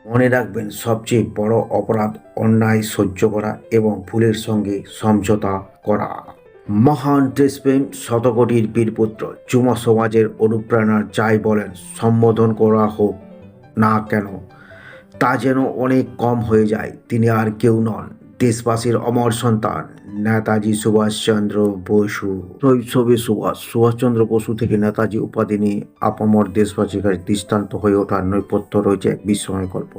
মনে রাখবেন, সবচেয়ে বড় অপরাধ অন্যায় সহ্য করা এবং ভুলের সঙ্গে সমঝোতা করা। মহান দেশপ্রেম শতকোটির বীরপুত্র যুব সমাজের অনুপ্রেরণার যাই বলেন সম্বোধন করা হোক না কেন, তা যেন অনেক কম হয়ে যায়। তিনি আর কেউ নন, দেশবাসীর অমর সন্তান নেতাজি সুভাষচন্দ্র বসু। শৈশবে সুভাষচন্দ্র বসু থেকে নেতাজি উপাধি নিয়ে আপামর দেশবাসীর কাছে দৃষ্টান্ত হয়ে ওঠার নৈপথ্য রয়েছে এক বিস্ময় গল্প।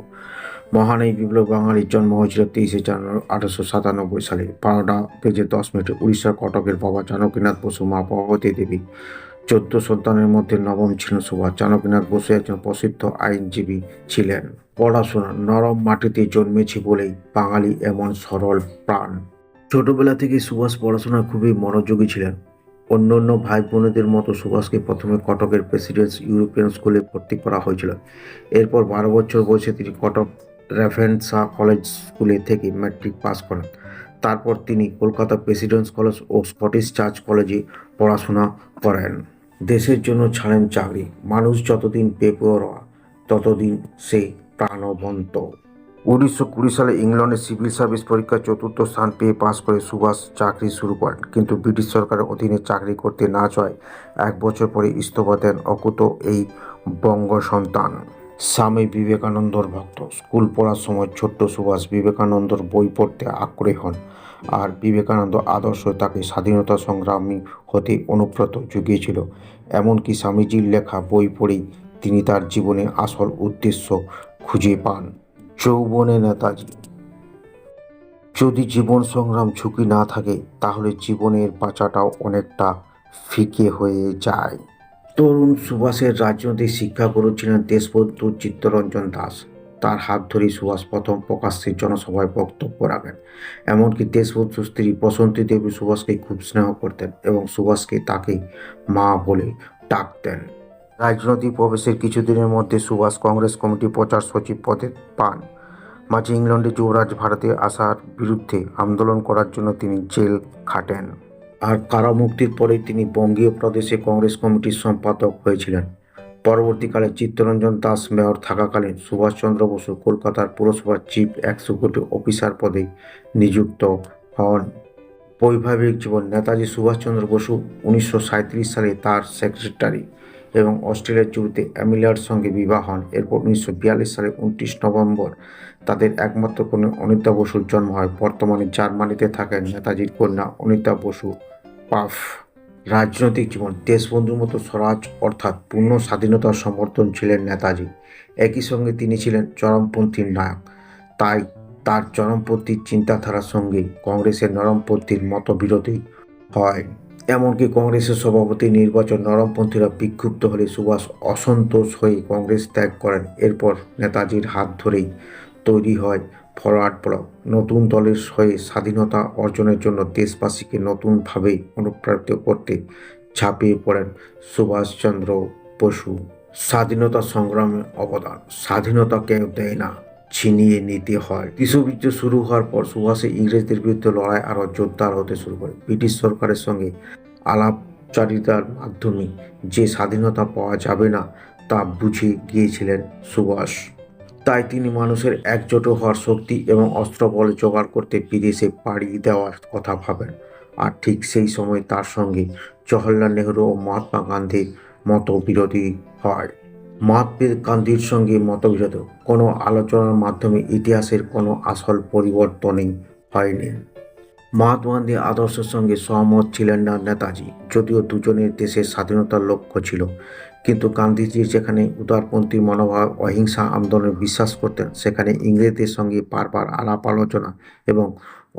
মহান এই বিপ্লব বাঙালির জন্ম হয়েছিল 23 জানুয়ারি 1897 সালে 12টা বেজে 10 মিনিটে উড়িষ্যার কটকের বাবা জানকীনাথ বসু, মা ভগবতী দেবী। 14 সন্তানের মধ্যে নবম ছিলেন সুভাষ। জানকীনাথ বসু একজন প্রসিদ্ধ আইনজীবী ছিলেন। পড়াশোনা নরম মাটিতে জন্মেছি বলেই বাঙালি এমন সরল প্রাণ। ছোটবেলা থেকে সুভাষ পড়াশোনায় খুবই মনোযোগী ছিলেন। অন্যান্য ভাই বোনেদের মতো সুভাষকে প্রথমে কটকের প্রেসিডেন্সি ইউরোপিয়ান স্কুলে ভর্তি করা হয়েছিল। এরপর 12 বছর বয়সে তিনি কটক রেভেনশা কলেজ স্কুলে থেকে ম্যাট্রিক পাস করেন। তারপর তিনি কলকাতা প্রেসিডেন্স কলেজ ও স্কটিশ চার্চ কলেজে পড়াশোনা করেন। দেশের জন্য ছাড়েন চাকরি। মানুষ যতদিন বেপরোয়া ততদিন সে প্রাণবন্ত। 1920 সালে ইংল্যান্ডে সিভিল সার্ভিস পরীক্ষায় 4র্থ স্থান পেয়ে পাস করে সুভাষ চাকরি শুরু করেন, কিন্তু ব্রিটিশ সরকারের অধীনে চাকরি করতে না চায় 1 বছর পরে ইস্তফা দেন অকুতো এই বঙ্গ সন্তান। স্বামী বিবেকানন্দর ভক্ত। স্কুল পড়ার সময় ছোট্ট সুভাষ বিবেকানন্দর বই পড়তে আগ্রহী হন, আর বিবেকানন্দ আদর্শ তাকে স্বাধীনতা সংগ্রামী হতে অনুপ্রাণিত জুগিয়েছিল। এমনকি স্বামীজির লেখা বই পড়েই তিনি তার জীবনে আসল উদ্দেশ্য খুঁজে পান। যৌবনে নেতাজি। যদি জীবন সংগ্রাম ঝুঁকি না থাকে তাহলে জীবনের বাঁচাটাও অনেকটা ফিকে হয়ে যায়। তরুণ সুভাষের রাজনৈতিক শিক্ষাগুরু ছিলেন দেশবন্ধু চিত্তরঞ্জন দাস। তার হাত ধরেই সুভাষ প্রথম প্রকাশ্যে জনসভায় বক্তব্য রাখেন। এমনকি দেশবন্ধুর স্ত্রী বসন্তী দেবী সুভাষকে খুব স্নেহ করতেন এবং সুভাষকে তাকে মা বলে ডাকতেন। রাজনৈতিক প্রবেশের কিছুদিনের মধ্যে সুভাষ কংগ্রেস কমিটির প্রচার সচিব পদে পান। মাঝে ইংল্যান্ডে যুবরাজ ভারতে আসার বিরুদ্ধে আন্দোলন করার জন্য তিনি জেল খাটেন, আর কারামুক্তির পরে তিনি বঙ্গীয় প্রদেশে কংগ্রেস কমিটির সম্পাদক হয়েছিলেন। পরবর্তীকালে চিত্তরঞ্জন দাস মেয়র থাকাকালীন সুভাষচন্দ্র বসু কলকাতার পুরসভার চিফ এক্সিকিউটিভ অফিসার পদে নিযুক্ত হন। বৈবাহিক জীবন। নেতাজি সুভাষচন্দ্র বসু 1937 সালে তার সেক্রেটারি এবং অস্ট্রেলিয়ার যুবতী এমিলিয়ার সঙ্গে বিবাহ হন। এরপর 1942 সালে 29 নভেম্বর তাদের একমাত্র কন্যা অনিতা বসুর জন্ম হয়। বর্তমানে জার্মানিতে থাকেন নেতাজির কন্যা অনিতা বসু পাফ। রাজনৈতিক জীবন। দেশবন্ধুর মতো স্বরাজ অর্থাৎ পূর্ণ স্বাধীনতার সমর্থন ছিলেন নেতাজি। একই সঙ্গে তিনি ছিলেন চরমপন্থীর নায়ক, তাই তার চরমপন্থী চিন্তাধারার সঙ্গে কংগ্রেসের নরমপন্থীর মতবিরোধী হয়। এমনকি কংগ্রেসের সভাপতি নির্বাচন নরমপন্থীরা বিক্ষুব্ধ হলে সুভাষ অসন্তোষ হয়ে কংগ্রেস ত্যাগ করেন। এরপর নেতাজির হাত ধরেই তৈরি হয় ফরওয়ার্ড ব্লক। নতুন দলের হয়ে স্বাধীনতা অর্জনের জন্য দেশবাসীকে নতুনভাবে অনুপ্রাণিত করতে ঝাঁপিয়ে পড়েন সুভাষচন্দ্র বসু। স্বাধীনতা সংগ্রামে অবদান। স্বাধীনতা কেউ দেয় না, ছিনিয়ে নিতে হয়। বিশ্বযুদ্ধ শুরু হওয়ার পর সুভাষের ইংরেজদের বিরুদ্ধে লড়াই আরও জোরদার হতে শুরু করে। ব্রিটিশ সরকারের সঙ্গে আলাপচারিতার মাধ্যমে যে স্বাধীনতা পাওয়া যাবে না তা বুঝে গিয়েছিলেন সুভাষ। তাই তিনি মানুষের একজোট হওয়ার শক্তি এবং অস্ত্রবল জোগাড় করতে বিদেশে পাড়ি দেওয়ার কথা ভাবেন। আর ঠিক সেই সময় তার সঙ্গে জওহরলাল নেহরু ও মহাত্মা গান্ধীর মতবিরোধী হয়। মহাত্মা গান্ধীর সঙ্গে মতবিরোধ কোনো আলোচনার মাধ্যমে ইতিহাসের কোনো আসল পরিবর্তনই হয়নি। মহাত্মা গান্ধীর আদর্শের সঙ্গে সহমত ছিলেন না নেতাজি, যদিও দুজনের দেশের স্বাধীনতার লক্ষ্য ছিল। কিন্তু গান্ধীজি যেখানে উদারপন্থী মনোভাব অহিংসা আন্দোলনে বিশ্বাস করতেন, সেখানে ইংরেজদের সঙ্গে বারবার আলাপ আলোচনা এবং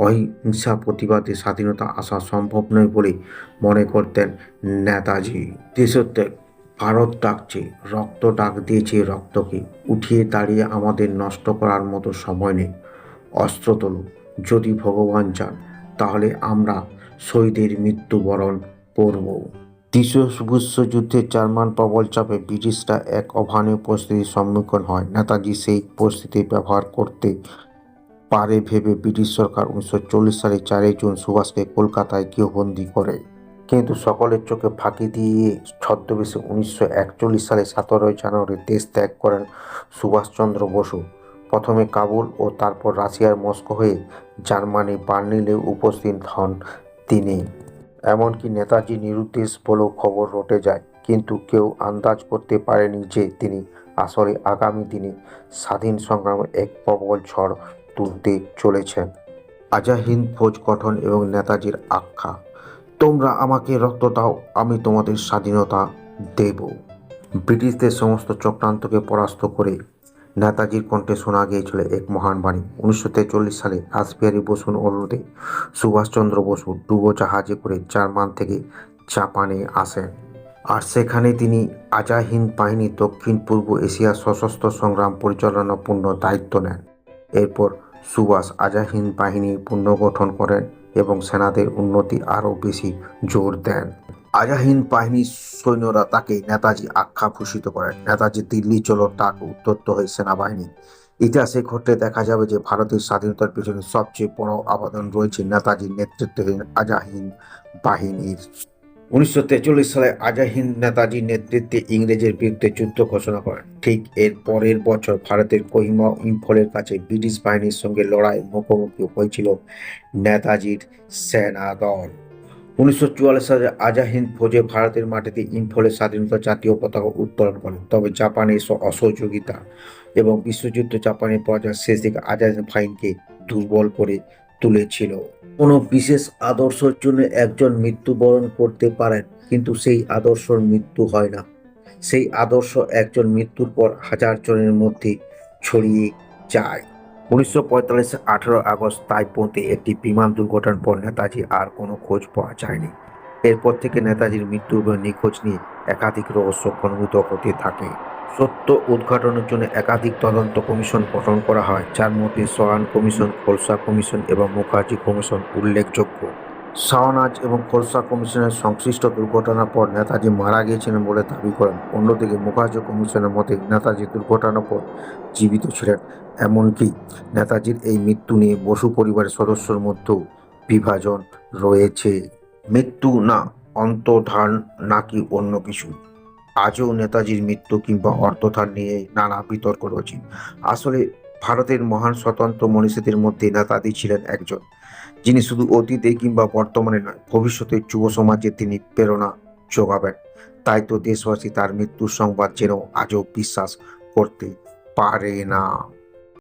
অহিংসা প্রতিবাদে স্বাধীনতা আসা সম্ভব নয় বলে মনে করতেন নেতাজি। দেশত্যাগ। ভারত ডাকছে, রক্ত ডাক দিয়েছে রক্তকে। উঠিয়ে দাঁড়িয়ে আমাদের নষ্ট করার মতো সময় নেই। অস্ত্র তোলো, যদি ভগবান চান তাহলে আমরা শহীদের মৃত্যুবরণ করব। দ্বিতীয় বিশ্বযুদ্ধে জার্মান প্রবল চাপে ব্রিটিশরা এক অভাবনীয় পরিস্থিতির সম্মুখীন হয়। নেতাজি সেই পরিস্থিতি ব্যবহার করতে পারে ভেবে ব্রিটিশ সরকার 1940 সালে 4 জুন সুভাষকে কলকাতায় গৃহবন্দী করে। কিন্তু সকলের চোখে ফাঁকি দিয়ে ছদ্মবেশে 1941 সালে 17 জানুয়ারি দেশ ত্যাগ করেন সুভাষচন্দ্র বসু। প্রথমে কাবুল ও তারপর রাশিয়ার মস্কো হয়ে জার্মানি বার্লিনে উপস্থিত হন তিনি। এমনকি নেতাজি নিরুদ্দেশ বলেও খবর রটে যায়, কিন্তু কেউ আন্দাজ করতে পারেনি যে তিনি আসলে আগামী দিনে স্বাধীন সংগ্রামে এক প্রবল ঝড় তুলতে চলেছেন। আজাদ হিন্দ ফৌজ গঠন এবং নেতাজির আখ্যা। তোমরা আমাকে রক্ত দাও, আমি তোমাদের স্বাধীনতা দেব। ব্রিটিশদের সমস্ত চক্রান্তকে পরাস্ত করে নেতাজির কণ্ঠে শোনা গিয়েছিল এক মহান বাণী। 1943 সালে রাসবিহারী বসুর অনুরোধে সুভাষচন্দ্র বসু ডুবোজাহাজে করে জার্মান থেকে জাপানে আসেন, আর সেখানে তিনি আজাদ হিন্দ বাহিনীর দক্ষিণ পূর্ব এশিয়ার সশস্ত্র সংগ্রাম পরিচালনার পূর্ণ দায়িত্ব নেন। এরপর সুভাষ আজাদ হিন্দ বাহিনীর পুনর্গঠন করেন এবং সেনাদের উন্নতি আরও বেশি জোর দেন। আজাদ হিন্দ বাহিনীর সৈন্যরা তাকে নেতাজি আখ্যা ভূষিত করেন। নেতাজি দিল্লি চলো ডাক উদ্ধত হয়ে সেনাবাহিনী। ইতিহাসে ঘটলে দেখা যাবে যে ভারতের স্বাধীনতার পেছনে সবচেয়ে বড় অবদান রয়েছে নেতাজির নেতৃত্বাধীন আজাদ হিন্দ বাহিনীর। 1943 সালে আজাদ হিন্দ নেতাজির নেতৃত্বে ইংরেজের বিরুদ্ধে যুদ্ধ ঘোষণা করেন। ঠিক এর পরের বছর ভারতের কোহিমা ও ইম্ফলের কাছে ব্রিটিশ বাহিনীর সঙ্গে লড়াইয়ের মুখোমুখি হয়েছিল নেতাজির সেনাদল। 1944 সালে আজাদ হিন্দ ফৌজে ভারতের মাটিতে ইম্ফলের স্বাধীনতা জাতীয় পতাকা উত্তোলন করেন। তবে জাপানের অসহযোগিতা এবং বিশ্বযুদ্ধ জাপানের পরাজয়ের শেষ দিকে আজাদ হিন্দ বাহিনীকে দুর্বল করে তুলেছিল। কোনো বিশেষ আদর্শের জন্য একজন মৃত্যুবরণ করতে পারেন, কিন্তু সেই আদর্শের মৃত্যু হয় না। সেই আদর্শ একজন মৃত্যুর পর হাজার জনের মধ্যে ছড়িয়ে যায়। 1945 18 আগস্ট তাইপোতে একটি বিমান দুর্ঘটনার পর নেতাজি আর কোনো খোঁজ পাওয়া যায়নি। এরপর থেকে নেতাজির মৃত্যু এবং নিখোঁজ নিয়ে একাধিক রহস্য ঘনীভূত হতে থাকে। সত্য উদ্ঘাটনের জন্য একাধিক তদন্ত কমিশন গঠন করা হয়, যার মধ্যে সোয়ান কমিশন, খোলসা কমিশন এবং মুখার্জি কমিশন উল্লেখযোগ্য। শাহনাজ এবং খোলসা কমিশনের সংশ্লিষ্ট দুর্ঘটনার পর নেতাজি মারা গিয়েছিলেন বলে দাবি করেন। অন্যদিকে মুখার্জি কমিশনের মতে নেতাজি দুর্ঘটনার পর জীবিত ছিলেন। এমনকি নেতাজির এই মৃত্যু নিয়ে বসু পরিবারের সদস্যদের মধ্যেও বিভাজন রয়েছে। মৃত্যু না অন্তর্ধান নাকি অন্য কিছু? আজও নেতাজির মৃত্যু কিংবা অর্থধান নিয়ে নানা বিতর্ক রয়েছে। আসলে ভারতের মহান স্বতন্ত্র মনীষীদের মধ্যে নেতাজি ছিলেন একজন, যিনি শুধু অতীতে কিংবা বর্তমানে নয়, ভবিষ্যতের যুব সমাজে তিনি প্রেরণা যোগাবেন। তাই তো দেশবাসী তার মৃত্যুর সংবাদ যেন আজও বিশ্বাস করতে পারে না।